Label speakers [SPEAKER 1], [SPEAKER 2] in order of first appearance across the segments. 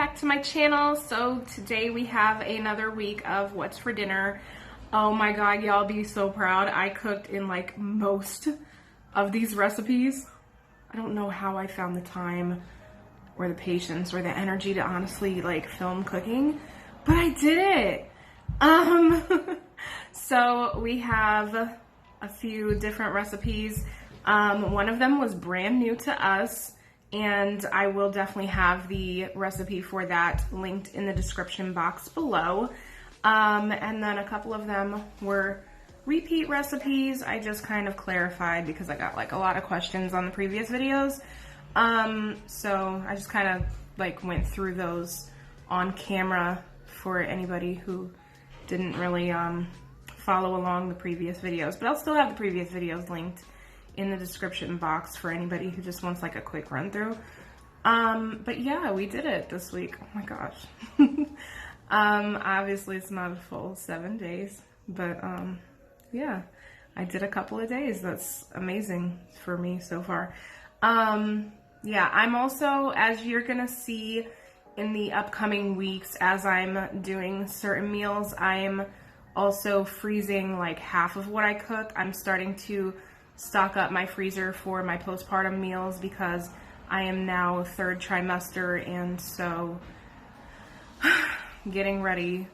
[SPEAKER 1] back to my channel. So today we have another week of what's for dinner. Oh my god, y'all be so proud. I cooked in like most of these recipes. I don't know how I found the time or the patience or the energy to honestly like film cooking, but I did it. So we have a few different recipes. One of them was brand new to us, and I will definitely have the recipe for that linked in the description box below. And then a couple of them were repeat recipes. I just kind of clarified because I got like a lot of questions on the previous videos. So I just kind of like went through those on camera for anybody who didn't really follow along the previous videos, but I'll still have the previous videos linked in the description box for anybody who just wants like a quick run through. But yeah, we did it this week. Oh my gosh. Obviously it's not a full 7 days, but yeah, I did a couple of days. That's amazing for me so far. Yeah, I'm also, as you're gonna see in the upcoming weeks, as I'm doing certain meals, I'm also freezing like half of what I cook. I'm starting to stock up my freezer for my postpartum meals because I am now 3rd trimester, and so getting ready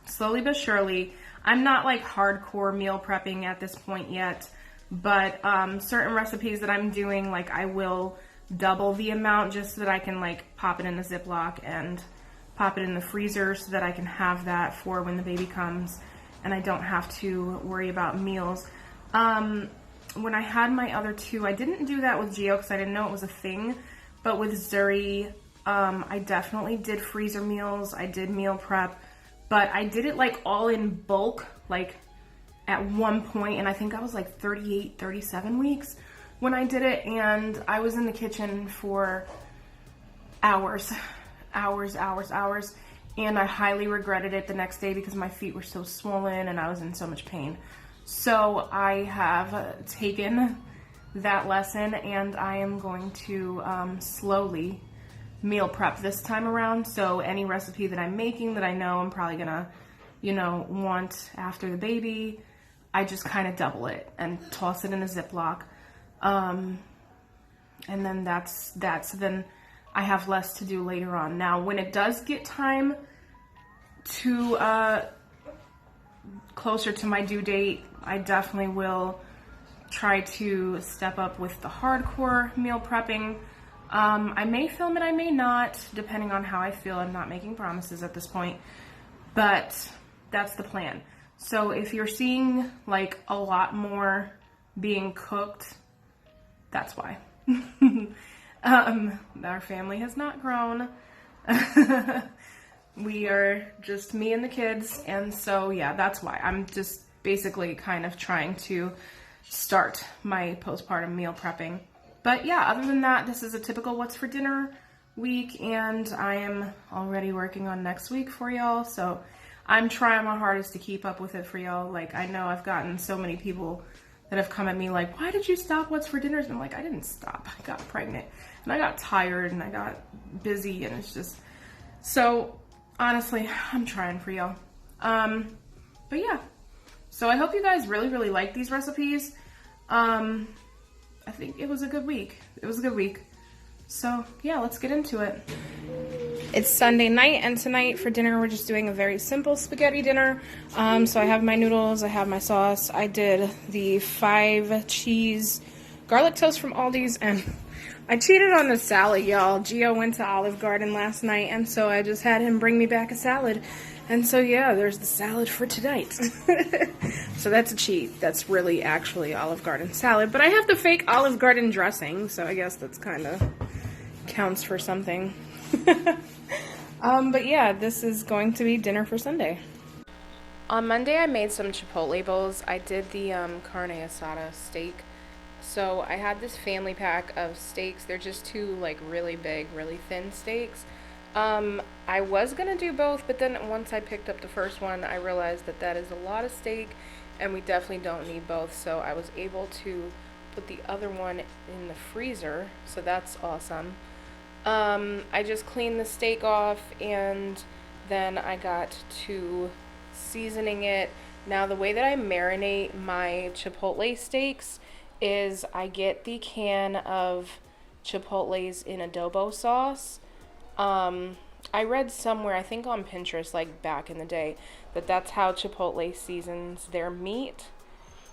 [SPEAKER 1] slowly but surely. I'm not like hardcore meal prepping at this point yet, but certain recipes that I'm doing, like I will double the amount just so that I can like pop it in a Ziploc and pop it in the freezer so that I can have that for when the baby comes and I don't have to worry about meals. When I had my other two, I didn't do that with Gio because I didn't know it was a thing, but with Zuri, I definitely did freezer meals. I did meal prep, but I did it like all in bulk, like at one point, and I think I was like 38, 37 weeks when I did it, and I was in the kitchen for hours, and I highly regretted it the next day because my feet were so swollen and I was in so much pain. So I have taken that lesson, and I am going to slowly meal prep this time around. So any recipe that I'm making that I know I'm probably gonna, want after the baby, I just kind of double it and toss it in a Ziploc. And then then I have less to do later on. Now, when it does get time to closer to my due date, I definitely will try to step up with the hardcore meal prepping. I may film it, I may not, depending on how I feel. I'm not making promises at this point, but that's the plan. So if you're seeing like a lot more being cooked, that's why. Our family has not grown. We are just me and the kids, and so yeah, that's why. I'm just basically kind of trying to start my postpartum meal prepping. But yeah, other than that, this is a typical what's for dinner week, and I am already working on next week for y'all, so I'm trying my hardest to keep up with it for y'all. Like, I know I've gotten so many people that have come at me like, why did you stop what's for dinners? And I'm like, I didn't stop. I got pregnant, and I got tired, and I got busy, and it's just, so honestly, I'm trying for y'all. But yeah, so I hope you guys really like these recipes. I think it was a good week. So yeah, let's get into it. It's Sunday night, and tonight for dinner we're just doing a very simple spaghetti dinner. So I have my noodles, I have my sauce. I did the 5 cheese garlic toast from Aldi's, and I cheated on the salad, y'all. Gio went to Olive Garden last night, and so I just had him bring me back a salad. And so yeah, there's the salad for tonight. So that's a cheat. That's really actually Olive Garden salad, but I have the fake Olive Garden dressing, so I guess that's kind of counts for something. But yeah, this is going to be dinner for Sunday. On Monday I made some Chipotle Bowls. I did the carne asada steak. So I had this family pack of steaks. They're just 2 like really big, really thin steaks. I was gonna do both, but then once I picked up the first one, I realized that that is a lot of steak, and we definitely don't need both, so I was able to put the other one in the freezer, so that's awesome. I just cleaned the steak off and then I got to seasoning it. Now the way that I marinate my Chipotle steaks is I get the can of Chipotles in adobo sauce. I read somewhere, I think on Pinterest, like back in the day, that that's how Chipotle seasons their meat,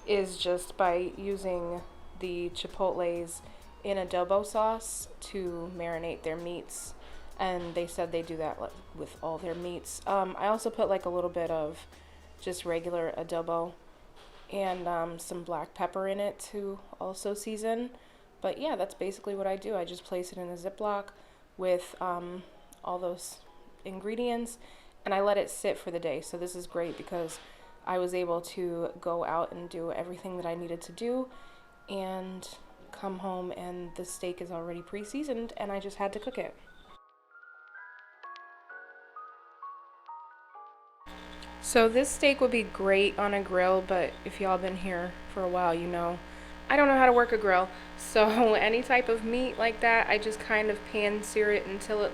[SPEAKER 1] is just by using the Chipotles in adobo sauce to marinate their meats. And they said they do that with all their meats. I also put like a little bit of just regular adobo and some black pepper in it to also season. But yeah, that's basically what I do. I just place it in a Ziploc with all those ingredients and I let it sit for the day. So this is great because I was able to go out and do everything that I needed to do and come home and the steak is already pre-seasoned and I just had to cook it. So this steak would be great on a grill, but if y'all been here for a while, you know I don't know how to work a grill. So any type of meat like that, I just kind of pan sear it until it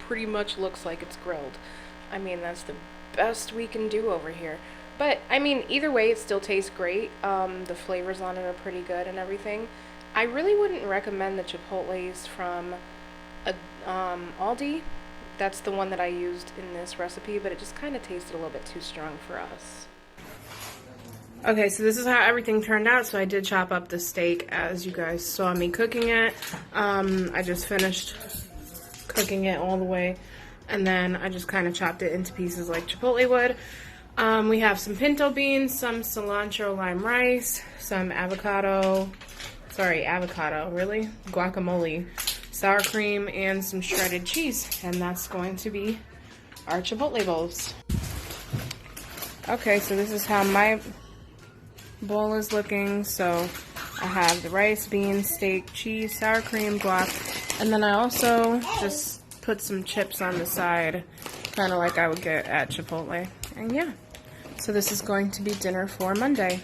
[SPEAKER 1] pretty much looks like it's grilled. I mean, that's the best we can do over here. But I mean, either way, it still tastes great. The flavors on it are pretty good and everything. I really wouldn't recommend the Chipotles from Aldi. That's the one that I used in this recipe, but it just kind of tasted a little bit too strong for us. Okay, so this is how everything turned out. So I did chop up the steak as you guys saw me cooking it. I just finished cooking it all the way, and then I just kind of chopped it into pieces like Chipotle would. We have some pinto beans, some cilantro lime rice, some avocado, guacamole, sour cream, and some shredded cheese. And that's going to be our Chipotle bowls. Okay, so this is how my bowl is looking. So I have the rice, beans, steak, cheese, sour cream, guac, and then I also just put some chips on the side, kind of like I would get at Chipotle. And yeah, so this is going to be dinner for Monday.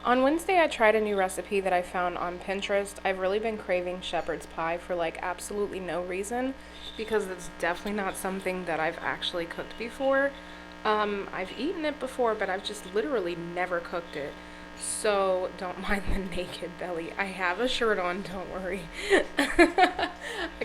[SPEAKER 1] On Wednesday, I tried a new recipe that I found on Pinterest. I've really been craving shepherd's pie for like absolutely no reason, because it's definitely not something that I've actually cooked before. I've eaten it before, but I've just literally never cooked it. So don't mind the naked belly. I have a shirt on, don't worry. I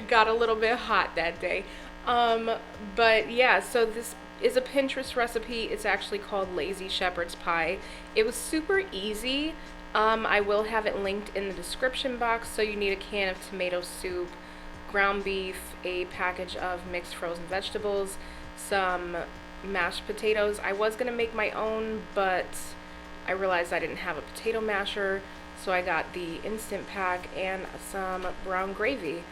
[SPEAKER 1] got a little bit hot that day. But yeah, so this is a Pinterest recipe. It's actually called Lazy Shepherd's Pie. It was super easy. I will have it linked in the description box. So you need a can of tomato soup, ground beef, a package of mixed frozen vegetables, some mashed potatoes. I was gonna make my own, but I realized I didn't have a potato masher, so I got the instant pack and some brown gravy.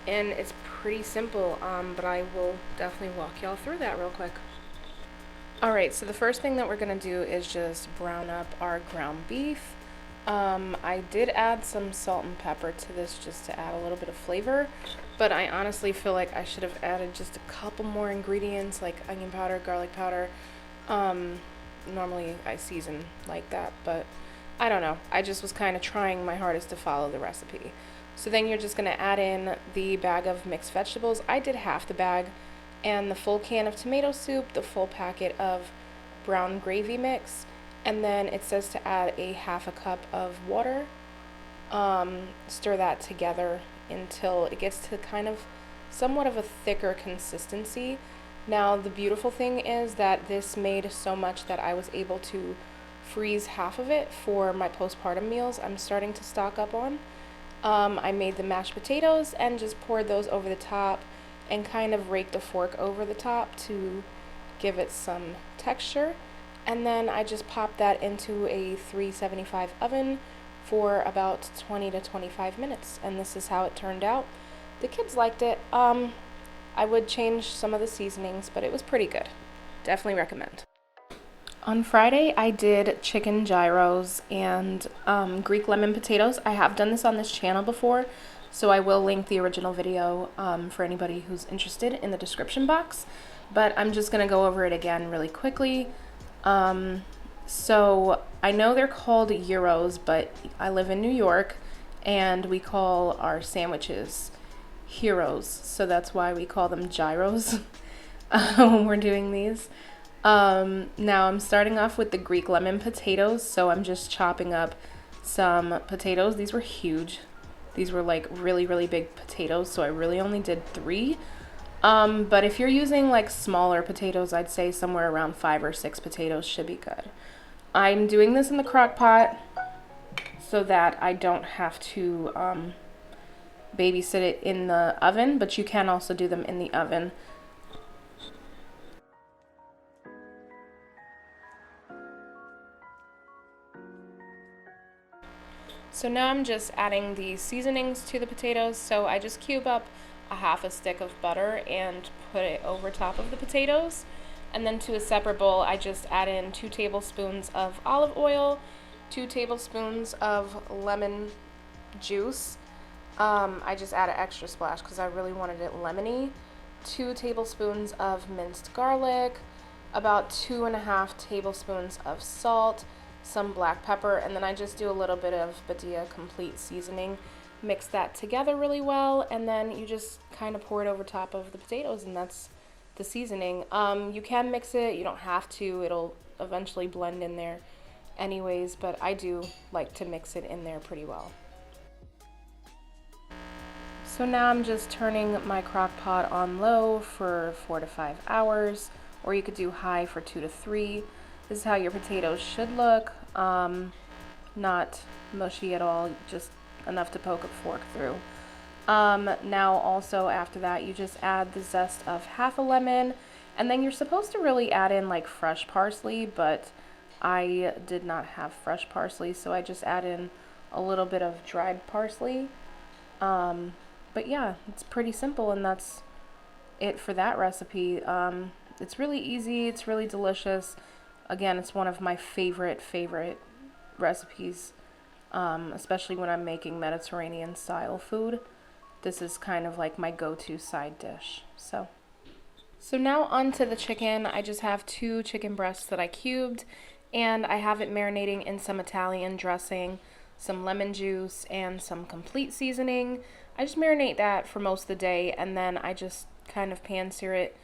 [SPEAKER 1] And it's pretty simple, but I will definitely walk y'all through that real quick. Alright, so the first thing that we're going to do is just brown up our ground beef. I did add some salt and pepper to this just to add a little bit of flavor, but I honestly feel like I should have added just a couple more ingredients like onion powder, garlic powder. Normally I season like that, but I don't know. I just was kind of trying my hardest to follow the recipe. So then you're just going to add in the bag of mixed vegetables. I did half the bag, and the full can of tomato soup, the full packet of brown gravy mix, and then it says to add a half a cup of water. Stir that together until it gets to kind of somewhat of a thicker consistency. Now the beautiful thing is that this made so much that I was able to freeze half of it for my postpartum meals I'm starting to stock up on. I made the mashed potatoes and just poured those over the top and kind of raked the fork over the top to give it some texture. And then I just popped that into a 375 oven for about 20 to 25 minutes. And this is how it turned out. The kids liked it. I would change some of the seasonings, but it was pretty good. Definitely recommend. On Friday, I did chicken gyros and Greek lemon potatoes. I have done this on this channel before, so I will link the original video for anybody who's interested in the description box. But I'm just going to go over it again really quickly. So I know they're called gyros, but I live in New York, and we call our sandwiches heroes, so that's why we call them gyros when we're doing these. Now I'm starting off with the Greek lemon potatoes, so I'm just chopping up some potatoes. These were huge. These were like really, really big potatoes, so I really only did 3. But if you're using like smaller potatoes, I'd say somewhere around 5 or 6 potatoes should be good. I'm doing this in the crock pot so that I don't have to babysit it in the oven, but you can also do them in the oven. So now I'm just adding the seasonings to the potatoes. So I just cube up a half a stick of butter and put it over top of the potatoes. And then to a separate bowl, I just add in 2 tablespoons of olive oil, 2 tablespoons of lemon juice. I just add an extra splash because I really wanted it lemony. 2 tablespoons of minced garlic, about 2.5 tablespoons of salt, some black pepper, and then I just do a little bit of Badia complete seasoning. Mix that together really well, and then you just kind of pour it over top of the potatoes, and that's the seasoning. You can mix it, you don't have to, it'll eventually blend in there anyways, but I do like to mix it in there pretty well. So now I'm just turning my crock pot on low for 4 to 5 hours, or you could do high for 2 to 3. This is how your potatoes should look. Not mushy at all, just enough to poke a fork through. Now also after that, you just add the zest of half a lemon, and then you're supposed to really add in like fresh parsley, but I did not have fresh parsley, so I just add in a little bit of dried parsley. But yeah, it's pretty simple, and that's it for that recipe. It's really easy, it's really delicious. Again, it's one of my favorite recipes, especially when I'm making Mediterranean style food. This is kind of like my go-to side dish. So now onto the chicken. I just have 2 chicken breasts that I cubed, and I have it marinating in some Italian dressing, some lemon juice, and some complete seasoning. I just marinate that for most of the day, and then I just kind of pan sear it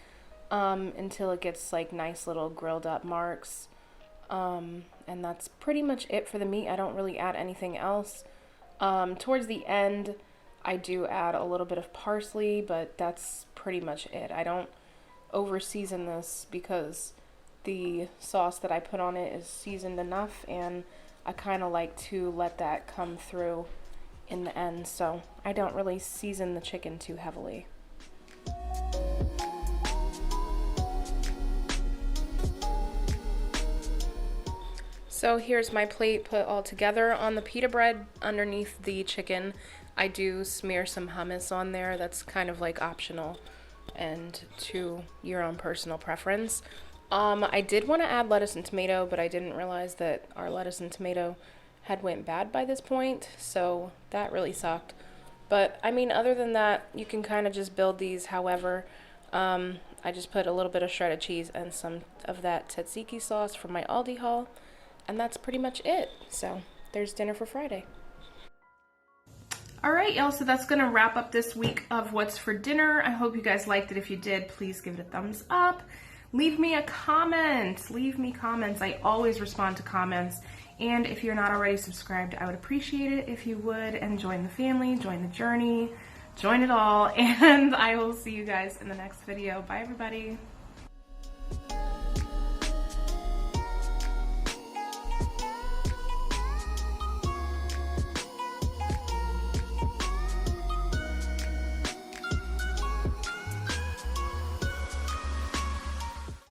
[SPEAKER 1] until it gets like nice little grilled up marks. And that's pretty much it for the meat. I don't really add anything else. Towards the end, I do add a little bit of parsley, but that's pretty much it. I don't over season this because the sauce that I put on it is seasoned enough, and I kind of like to let that come through in the end, so I don't really season the chicken too heavily. So here's my plate put all together. On the pita bread underneath the chicken, I do smear some hummus on there. That's kind of like optional and to your own personal preference. I did want to add lettuce and tomato, but I didn't realize that our lettuce and tomato had went bad by this point, so that really sucked. But I mean, other than that, you can kind of just build these however. I just put a little bit of shredded cheese and some of that tzatziki sauce from my Aldi haul, and that's pretty much it. So there's dinner for Friday. Alright, y'all, so that's gonna wrap up this week of What's for Dinner. I hope you guys liked it. If you did, please give it a thumbs up. Leave me a comment. Leave me comments. I always respond to comments. And if you're not already subscribed, I would appreciate it if you would, and join the family, join the journey, join it all. And I will see you guys in the next video. Bye, everybody.